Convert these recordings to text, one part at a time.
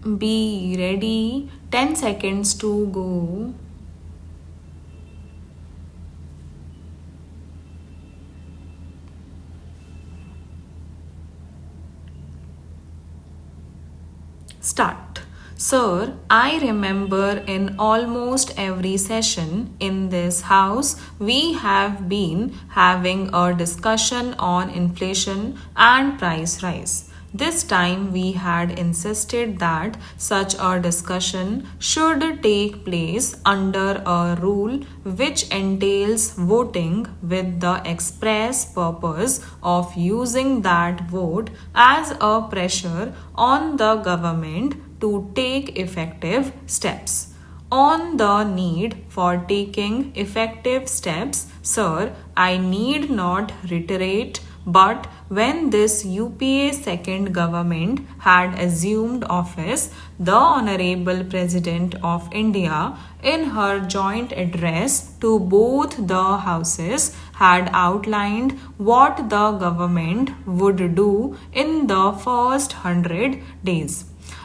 Be ready. 10 seconds to go. Start. Sir, I remember in almost every session in this house, we have been having a discussion on inflation and price rise. This time we had insisted that such a discussion should take place under a rule which entails voting with the express purpose of using that vote as a pressure on the government to take effective steps. On the need for taking effective steps, sir, I need not reiterate, but when this UPA second government had assumed office, the Honorable President of India, in her joint address to both the houses, had outlined what the government would do in the first 100 days.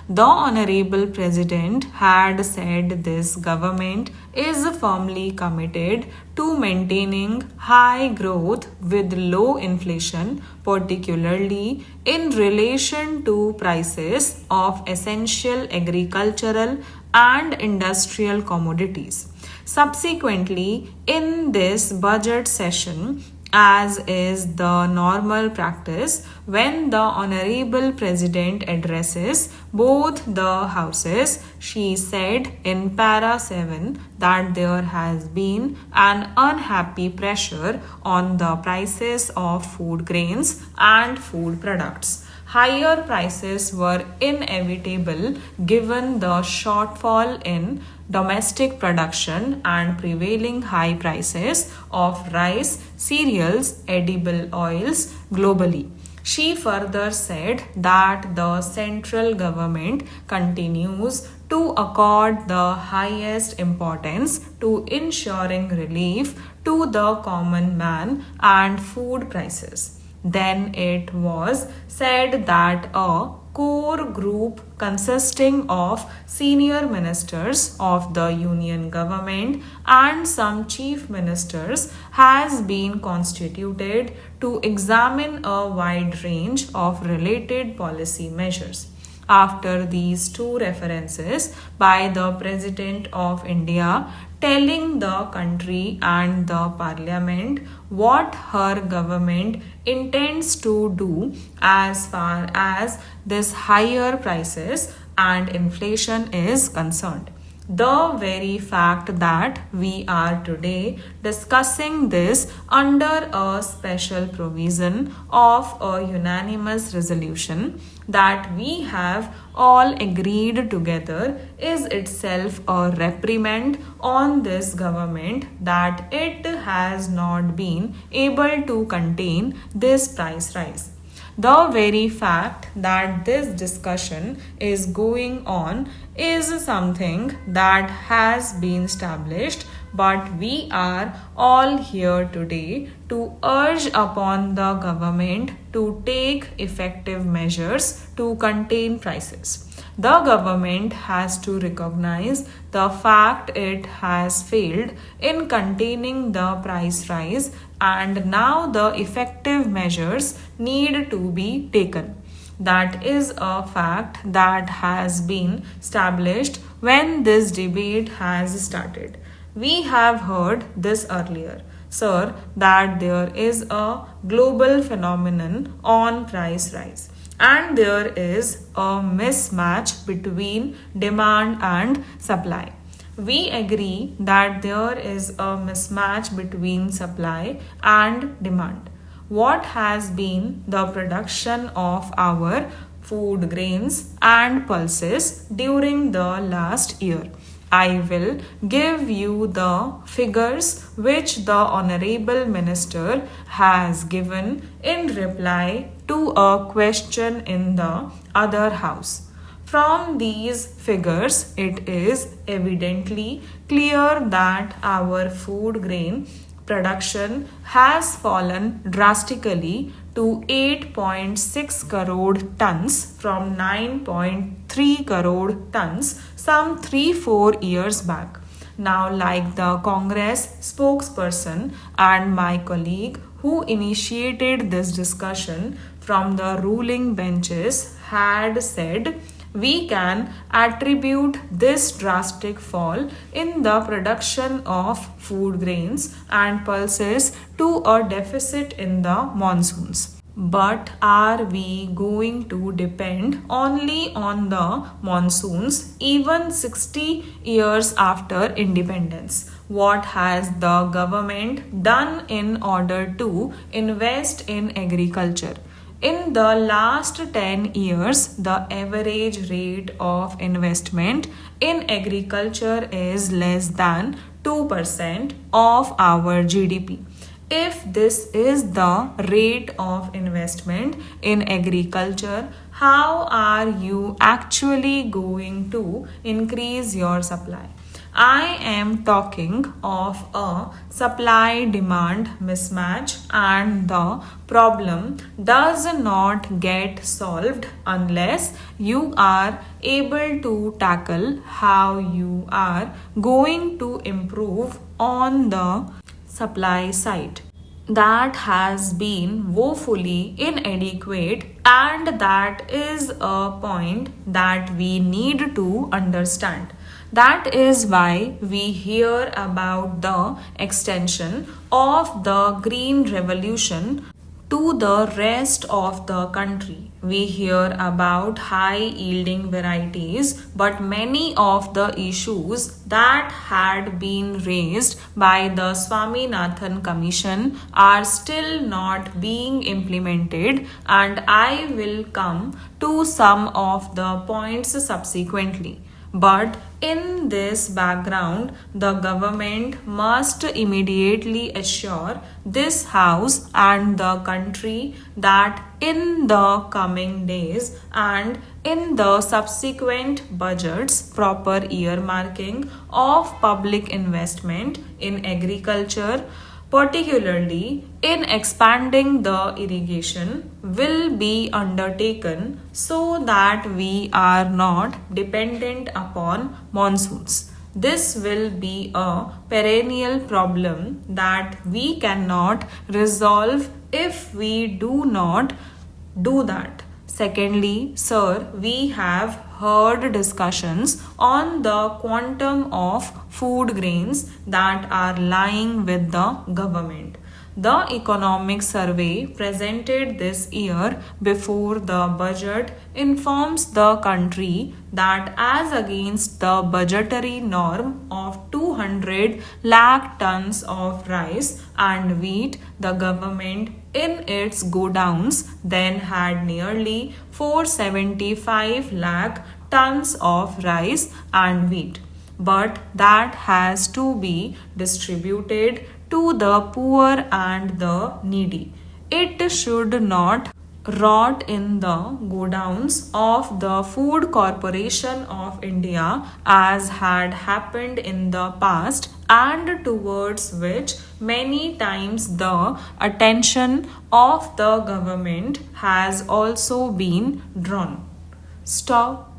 The Honorable President had said this government is firmly committed to maintaining high growth with low inflation, particularly in relation to prices of essential agricultural and industrial commodities. Subsequently, in this budget session, as is the normal practice when the Honorable President addresses both the houses, she said in para 7 that there has been an unhappy pressure on the prices of food grains and food products. Higher prices were inevitable given the shortfall in domestic production and prevailing high prices of rice, cereals, edible oils globally. She further said that the central government continues to accord the highest importance to ensuring relief to the common man and food prices. Then it was said that a core group consisting of senior ministers of the union government and some chief ministers has been constituted to examine a wide range of related policy measures. After these two references by the President of India telling the country and the Parliament what her government intends to do as far as this higher prices and inflation is concerned. The very fact that we are today discussing this under a special provision of a unanimous resolution that we have all agreed together is itself a reprimand on this government that it has not been able to contain this price rise. The very fact that this discussion is going on is something that has been established, but we are all here today to urge upon the government to take effective measures to contain prices. The government has to recognize the fact it has failed in containing the price rise, and now the effective measures need to be taken. That is a fact that has been established when this debate has started. We have heard this earlier, sir, that there is a global phenomenon on price rise and there is a mismatch between demand and supply. We agree that there is a mismatch between supply and demand. What has been the production of our food grains and pulses during the last year? I will give you the figures which the Honorable Minister has given in reply to a question in the other house. From these figures, it is evidently clear that our food grain production has fallen drastically to 8.6 crore tons from 9.3 crore tons some 3-4 years back. Now, like the Congress spokesperson and my colleague who initiated this discussion from the ruling benches had said, we can attribute this drastic fall in the production of food grains and pulses to a deficit in the monsoons. But are we going to depend only on the monsoons even 60 years after independence? What has the government done in order to invest in agriculture? In the last 10 years, the average rate of investment in agriculture is less than 2% of our GDP. If this is the rate of investment in agriculture, how are you actually going to increase your supply? I am talking of a supply-demand mismatch, and the problem does not get solved unless you are able to tackle how you are going to improve on the supply side. That has been woefully inadequate, and that is a point that we need to understand. That is why we hear about the extension of the Green Revolution to the rest of the country. We hear about high yielding varieties, but many of the issues that had been raised by the Swaminathan Commission are still not being implemented, and I will come to some of the points subsequently. But in this background, the government must immediately assure this House and the country that in the coming days and in the subsequent budgets, proper earmarking of public investment in agriculture, particularly in expanding the irrigation, will be undertaken so that we are not dependent upon monsoons. This will be a perennial problem that we cannot resolve if we do not do that. Secondly, sir, we have heard discussions on the quantum of food grains that are lying with the government. The economic survey presented this year before the budget informs the country that as against the budgetary norm of 200 lakh tons of rice and wheat, the government in its godowns then had nearly 475 lakh tons of rice and wheat. But that has to be distributed to the poor and the needy. It should not rot in the godowns of the Food Corporation of India as had happened in the past, and towards which many times the attention of the government has also been drawn. Stop